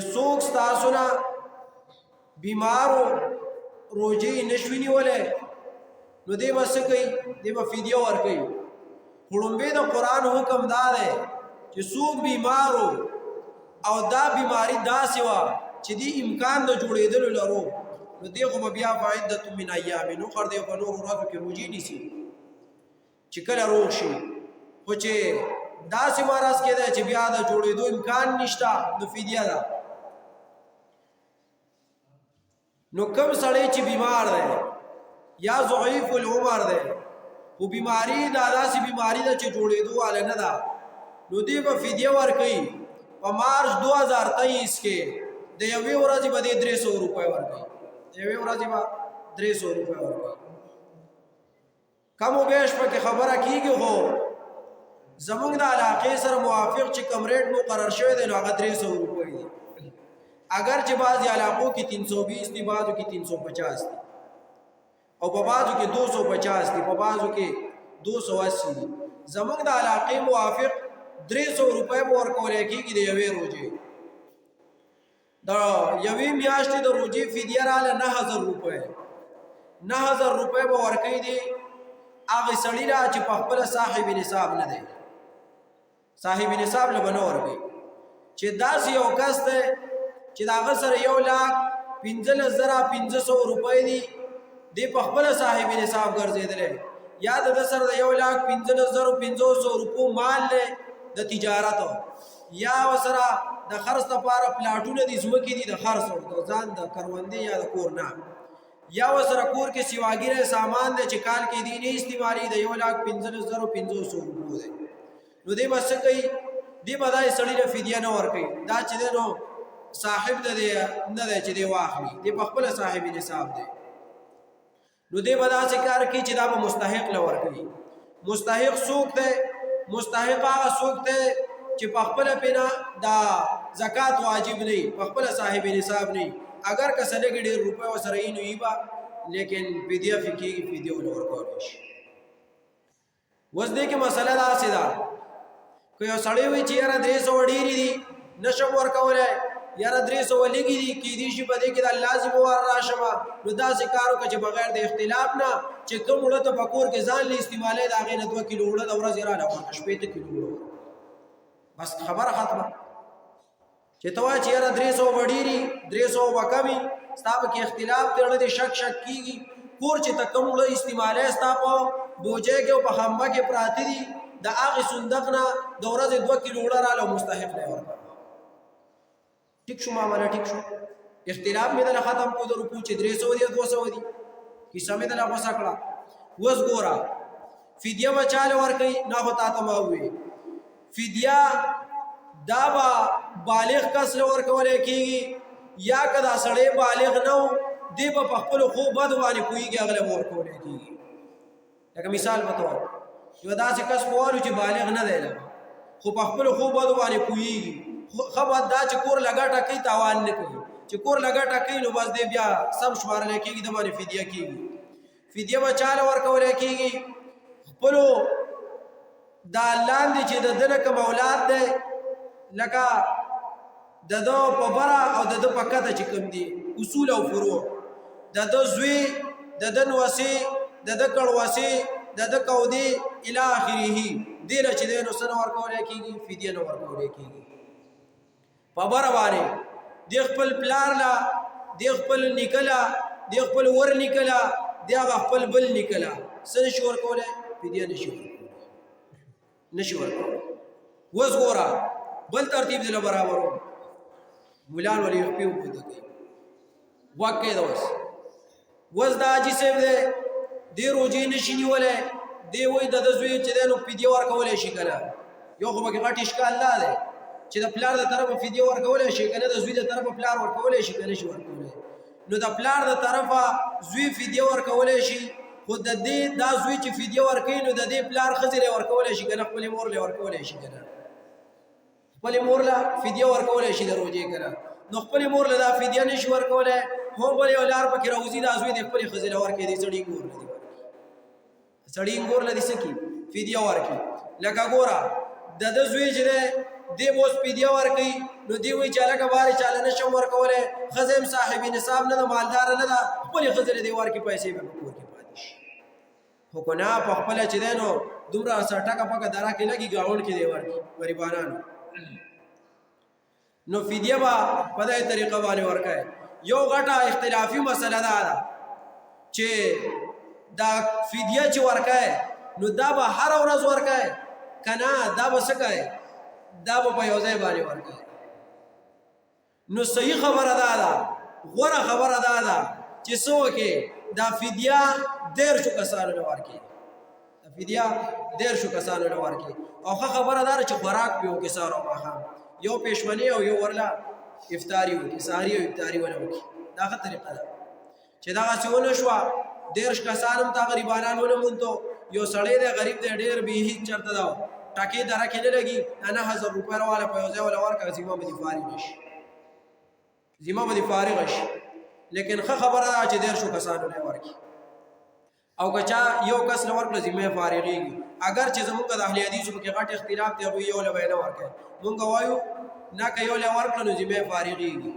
څوک ستاسو نه بیمارو روجې نشوي نیولی نو دی به څه کوي؟ دی به فدیه ورکوي. خو لومبې د قرآن حکم دا دی چې څوک بیمارو او دا بیماري داسې وه چې دی امکان د جوړېدلو لرو نو دی خو به بیا فعدة من ایام اخر دی په نورو ورځو کې روجې نیسي چې کله روغ شي. خو چې داسې مرض کې دی چې بیا د جوړېدو امکان نشته نو فدیه ده. نو کم سړی چې بیمار دی یا ضعیف العمر دی خو بیماری دا داسې بیماری ده چې جوړېدو والا نه ده نو دی به فدیه ورکوي. په مارچ 2023 کې د یوې ورځې به دی 300 روپۍ ورکوي. د یوې ورځې به 300 روپۍ ورکوي. کم و بیش پکې خبره کېږي خو زمونږ د علاقې سره موافق چې کم ریټ مقرر شوی دی نو هغه 300 روپۍ دی. اگر چې بعضی علاقوں کې 320 دی، بعضو کې 350 دی او په بعضو کې 250 دی، په بعضو کې 280 دی. زمونږ د علاقې موافق 300 روپۍ به ورکولی کېږي د یوې روجې. د یوې میاشتې د روجې فدیه راله 9000 روپۍ. 9000 روپۍ به ورکوي دی هغې سړي له چې په خپله صاحب نصاب نه دی، صاحب نصاب له به نه ورکوي. چې داسې یو کس دی چې د هغه سره 1,15,500 روپۍ دي دی په خپله صاحب نصاب ګرځېدلی یا د ده سره د 1,15,500 روپو مال دی د تجارت یا ورسره د خرڅ لپاره پلاټونه دي، ځمکې دي د خرڅ د ځان د کروندې یا د کور نه، یا ورسره کور کې سیواګیری سامان دی چې کال کې دی نه استعمالي د 1,15,500 روپو دی. نو دی به څه کوي؟ دی به داسې سړي له فدیه نه ورکوي. دا چې دی نو صاحب د دی نه دی چې دی واخلي، دی په خپله صاحب نصاب دی. نو دی به داسې کار کوي چې دا به مستحق له ورکوي. مستحق څوک دی؟ مستحق هغه څوک دی چې په خپله پې نه دا زکات واجب نه وي، په خپله صاحب نصاب نه وي. اگر که څه لږې ډېر روپۍ ورسره وي نو وي به، لیکن فدیه پې کېږي، فدیه ورله ورکولی شي. اوس دې کې مسله داسې ده که یو سړی وایي چې یاره 300 ډېرې دي نشم ورکولی، یاره 300 لږې دي، کېدای شي په دې کې د الله ذمه وار راشم، نو داسې کار وکړه چې بغیر د اختلاف نه چې کوم اوړه ته په کور کې ځان له استعمالوي د هغې نه 2 کیلو اوړه د ورځې راله ورکړه، 80 کیلو اوړه، بس خبره ختمه. چې ته وایې چې یاره 300 به ډېرې 300 به کمې، ستا پکې اختلاف دی، اړه دې شک کېږي. کور چې ته کوم اوړه استعمالوي ستا په بوجۍ کې او په خمبه کې پراته دي د هغې صندوق نه د ورځې 2 کیلو اوړه راله مستحق دی ورکړه. ٹھیک شو معاملہ ٹھیک شو. اختلاف میں دل ختم کو در پوچھے 300 دی 200 دی کیسا میں دل غوسہ کړه. وس ګورا فدیه بچاله ورکي نه ہوتا تما ہوئے فدیه دا با بالغ کس لور کولې کیږي یا کدا سړی بالغ نه دی په خپل خو بد باندې کویږي اغله ور کولې کیږي. لکه مثال بتاو یو داسې کس کوالو چې بالغ نه دی خو په خپل خو بد باندې کویږي، خبر دا چې کور لګا ټکې تاوان نه کوي، چې کور لګا ټکې نو بس دی بیا سم شمارل کېږي د باندې فدیه کېږي. فدیه بچاله ورکول کېږي خپلو دا لاندې چې د ده نه کوم اولاد دی لکه د ده په بره او د ده په کته چې کوم دي اصول او فروع، د ده زوی، د ده نوسې، د ده کړوسې، د ده کودې الی آخره دې له چې دی نو څه نه ورکولی کېږي؟ فدیه نه ورکولی کېږي. په بره باندې دی خپل پلار له، دی خپل نیکه له، دی خپل ور نیکه له، دی هغه خپل بل نیکه له څه نشي ورکولی؟ فدیه نشي ورکولی، نشي ورکولی. اوس ګوره بل ترتیب دی له برابرو مولان ولې خپې وپوته کوي واقع ده. اوس دا حاجي صاحب دی دی روجې نشي نیولی، دی وایي د ده زوی چې دی نو فدیه ورکولی شي که نه. یو خو پکې غټ اشکال دا دی چې د پلار د طرفه فدیه ورکولی شي که نه، د زوی د طرفه پلار ورکولی شي که نه شي ورکولی. نو د پلار د طرفه زوی فدیه ورکولی شي، خو د دې دا زوی چې فدیه ورکوي نو د دې پلار ښځې له ورکولی شي که نه، خپلې مور له ورکولی شي که نه، خپلې مور له فدیه ورکولی شي د روجې که نه. نو خپلې مور له دا فدیه نه شي ورکولی، هو بل یو لار پکې راوځي دا زوی د خپلې ښځې له ورکوي، د سړي ګور له دې ورکوي، سړي ګور له دې څه کړي؟ فدیه ورکوي. لکه ګوره د ده زوی چې دی دی به اوس فدیه ورکوي نو دی وی چې لکه بارې چاله نشم ورکولی ښځه هم صاحب نصاب نه ده مالداره نه ده خپلې ښځې دی ورکړي پیسې به په کور کې پاتې شي خو که نه په خپله چې دی نو دومره ټکه پکه دره کې لګي ګاونډ کې دی ورکړي غریبانانو نو فدیه به په دې طریقه باندې ورکوي یو غټه اختلافي مسله ده چې دا فدیه چې ورکوي نو دا به هره ورځ ورکوي که نه دا به څه کوي دا به په یو ځای باندې ورکوي نو صحیح خبره دا ده غوره خبره دا ده چې څه وکړي دا فدیه 10 کسانو له ورکړي دا فدیه 10 کسانو له ورکړي او ښه خبره دا ده چې خوراک پې وکړي سهار او ماښام یو پېشمني او یو ورله افطاري وکړي سحري او افطاري ونه وکړي دا ښه طریقه ده چې دغسې ونه شوه 10 کسان هم تا غریبانان ونه مونتو یو سړی دی غریب دی ډېر بې هیڅ چېرته ده ټاکې دره کې نه لګي دا 9000 روپۍ راواله په یو ځای وله ورکړه ذمه به دې فارغ شي ذمه به دې فارغه شي لیکن ښه خبره ده چې 10 کسانو له ورکړي او که چا یو کس له ورکړه ذمه یې فارغېږي اگر چې زمونږ د اهل حدیثو پکې غټ اختلاف دی هغوی یو له به یې نه ورکوي مونږ وایو نه که یو له ورکړه نو ذمه یې فارغېږي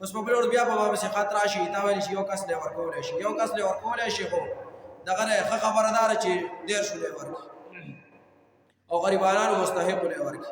اوس په بل ورځ بیا به ما پسې خط راشي تا ویلی شي یو کس له ورکولی شي یو کس له ورکولی شي خو دغه دی ښه خبره ده چې 10 له ورکړي او غریبانانو مستحقو له ورکړي